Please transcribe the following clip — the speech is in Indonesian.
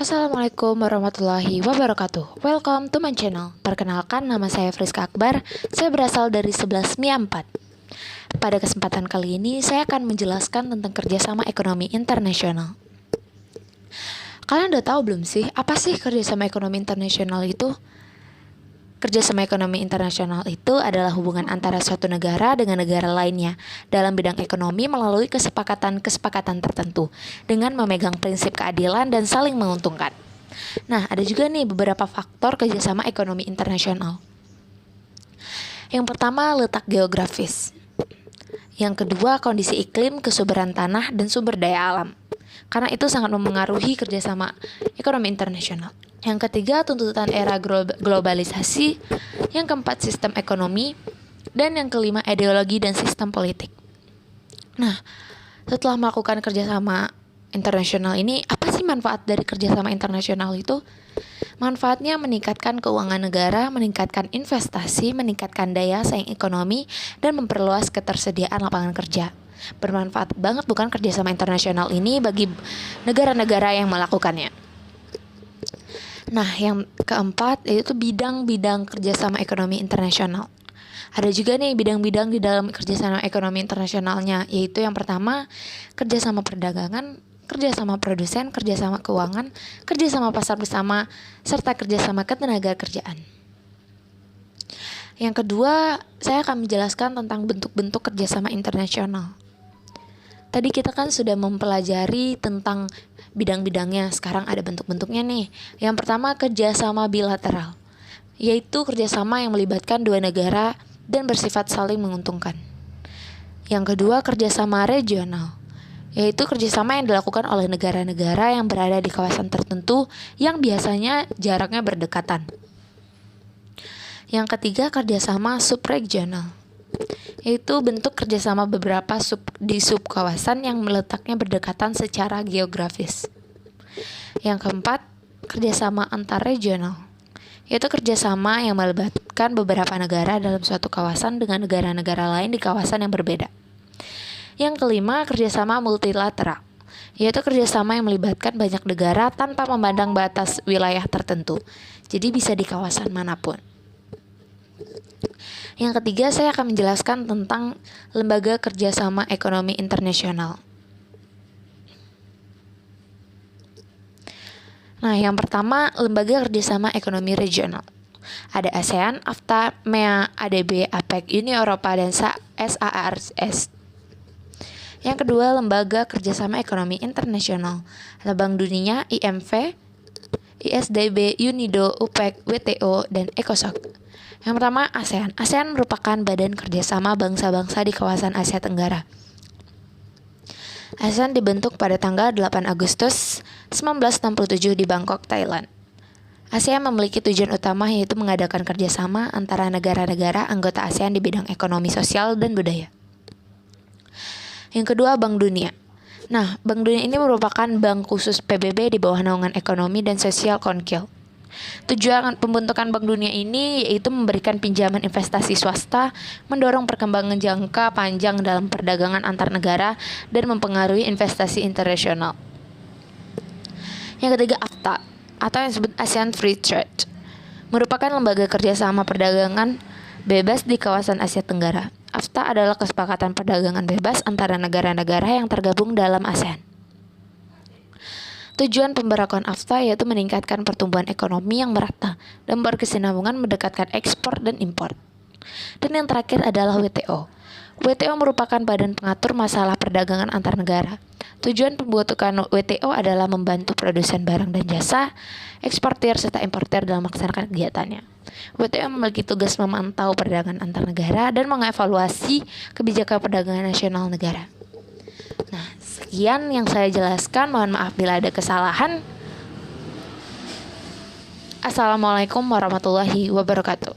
Assalamualaikum warahmatullahi wabarakatuh. Welcome to my channel. Perkenalkan, nama saya Friska Akbar. Saya berasal dari 11 MIA 4. Pada kesempatan kali ini, saya akan menjelaskan tentang kerjasama ekonomi internasional. Kalian udah tahu belum sih, apa sih kerjasama ekonomi internasional itu? Kerjasama ekonomi internasional itu adalah hubungan antara suatu negara dengan negara lainnya dalam bidang ekonomi melalui kesepakatan tertentu dengan memegang prinsip keadilan dan saling menguntungkan. Nah, ada juga nih beberapa faktor kerjasama ekonomi internasional. Yang pertama, letak geografis. Yang kedua, kondisi iklim, kesuburan tanah, dan sumber daya alam. Karena itu sangat memengaruhi kerjasama ekonomi internasional. Yang ketiga, tuntutan era globalisasi. Yang keempat, sistem ekonomi. Dan yang kelima, ideologi dan sistem politik. Nah, setelah melakukan kerjasama internasional ini, apa sih manfaat dari kerjasama internasional itu? Manfaatnya meningkatkan keuangan negara, meningkatkan investasi, meningkatkan daya saing ekonomi, dan memperluas ketersediaan lapangan kerja. Bermanfaat banget bukan kerjasama internasional ini bagi negara-negara yang melakukannya. Nah, yang keempat yaitu bidang-bidang kerjasama ekonomi internasional. Ada juga nih bidang-bidang di dalam kerjasama ekonomi internasionalnya, yaitu yang pertama, kerjasama perdagangan, kerjasama produsen, kerjasama keuangan, kerjasama pasar bersama, serta kerjasama ketenagakerjaan. Yang kedua, saya akan menjelaskan tentang bentuk-bentuk kerjasama internasional. Tadi kita kan sudah mempelajari tentang bidang-bidangnya, sekarang ada bentuk-bentuknya nih. Yang pertama, kerjasama bilateral, yaitu kerjasama yang melibatkan dua negara dan bersifat saling menguntungkan. Yang kedua, kerjasama regional, yaitu kerjasama yang dilakukan oleh negara-negara yang berada di kawasan tertentu yang biasanya jaraknya berdekatan. Yang ketiga, kerjasama subregional, yaitu bentuk kerjasama beberapa subkawasan yang letaknya berdekatan secara geografis. Yang keempat, kerjasama antarregional, yaitu kerjasama yang melibatkan beberapa negara dalam suatu kawasan dengan negara-negara lain di kawasan yang berbeda. Yang kelima, kerjasama multilateral, yaitu kerjasama yang melibatkan banyak negara tanpa memandang batas wilayah tertentu, jadi bisa di kawasan manapun. Yang ketiga, saya akan menjelaskan tentang lembaga kerjasama ekonomi internasional. Nah, yang pertama, lembaga kerjasama ekonomi regional. Ada ASEAN, AFTA, MEA, ADB, APEC, Uni Eropa, dan SAARS. Yang kedua, lembaga kerjasama ekonomi internasional. Ada Bank Dunia, IMF, ISDB, UNIDO, UPEC, WTO, dan ECOSOC. Yang pertama, ASEAN. ASEAN merupakan badan kerjasama bangsa-bangsa di kawasan Asia Tenggara. ASEAN dibentuk pada tanggal 8 Agustus 1967 di Bangkok, Thailand. ASEAN memiliki tujuan utama yaitu mengadakan kerjasama antara negara-negara anggota ASEAN di bidang ekonomi, sosial, dan budaya. Yang kedua, Bank Dunia. Nah, Bank Dunia ini merupakan bank khusus PBB di bawah naungan ekonomi dan sosial Konkil. Tujuan pembentukan Bank Dunia ini yaitu memberikan pinjaman investasi swasta, mendorong perkembangan jangka panjang dalam perdagangan antar negara, dan mempengaruhi investasi internasional. Yang ketiga, AFTA atau yang disebut ASEAN Free Trade, merupakan lembaga kerjasama perdagangan bebas di kawasan Asia Tenggara. AFTA adalah kesepakatan perdagangan bebas antara negara-negara yang tergabung dalam ASEAN. Tujuan pemberlakuan AFTA yaitu meningkatkan pertumbuhan ekonomi yang merata dan berkesinambungan, mendekatkan ekspor dan impor. Dan yang terakhir adalah WTO. WTO merupakan badan pengatur masalah perdagangan antar negara. Tujuan pembentukan WTO adalah membantu produsen barang dan jasa, eksportir serta importir dalam melaksanakan kegiatannya. WTO memiliki tugas memantau perdagangan antar negara dan mengevaluasi kebijakan perdagangan nasional negara. Nah, sekian yang saya jelaskan. Mohon maaf bila ada kesalahan. Assalamualaikum warahmatullahi wabarakatuh.